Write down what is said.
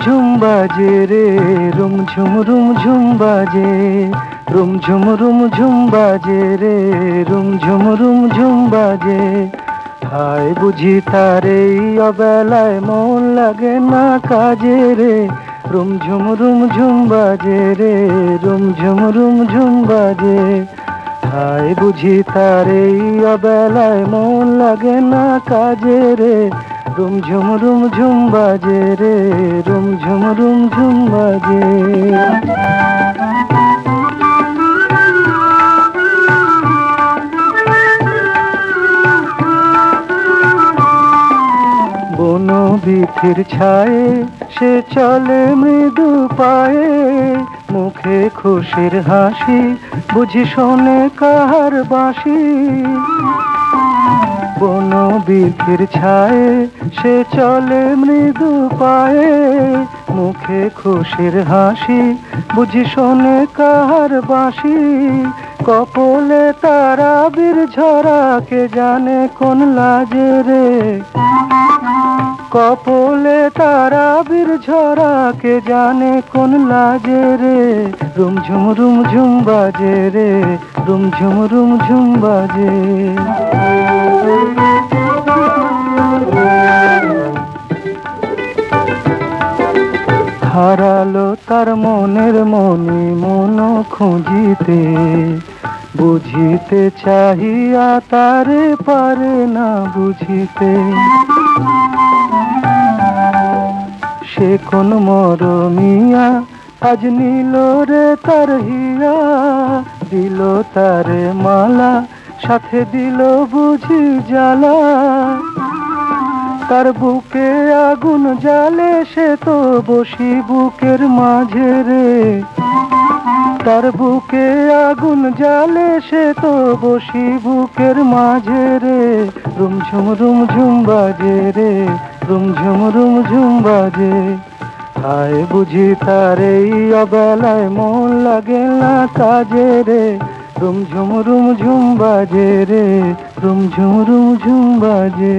झुम बाजे रे रुम झुम बाजे झुम बाजे रे रुम झुम बाजे हाय बुझी तारे अबेलाय मन लागे ना काजे रे रुम झुम बाजे रे रुम झुम बाजे हाय बुझी तारे अबेलाय मन लागे ना काजे रे रुम झुम बाजे रे रुम झुम बाजे। বনো বিথির ছায়ে সে চলে মৃদু পায়ে মুখে খুশির হাসি বুঝি শোনে কাহার বাঁশি বনো বিথির ছায়ে সে চলে মৃদু পায়ে মুখে খুশির হাসি বুঝি শোনে কাহার বাঁশি কপলে তারা বীর ঝরা কে জানে কোন লাজে রে কপলে তারা বীর ঝরা কে জানে কোন লাজে রে রুম ঝুম বাজে রে রুম ঝুম বাজে। হারালো তার মনের মনে মন খুঁজিতে বুঝিতে চাহিয়া তারে পারে না বুঝিতে সে কোন মরমিয়া আজ নীল রে তার হিয়া দিল তারে মালা সাথে দিল বুঝি জ্বালা তার বুকে আগুন জ্বালে সে তো বসি বুকের মাঝে রে তার বুকে আগুন জ্বালে সে তো বসি বুকের মাঝে রে রুম ঝুম বাজে রে রুম ঝুম বাজে হায় বুঝি তারে অবেলায় মন লাগে না কাজে রে রুম ঝুম বাজে রে রুম ঝুম বাজে।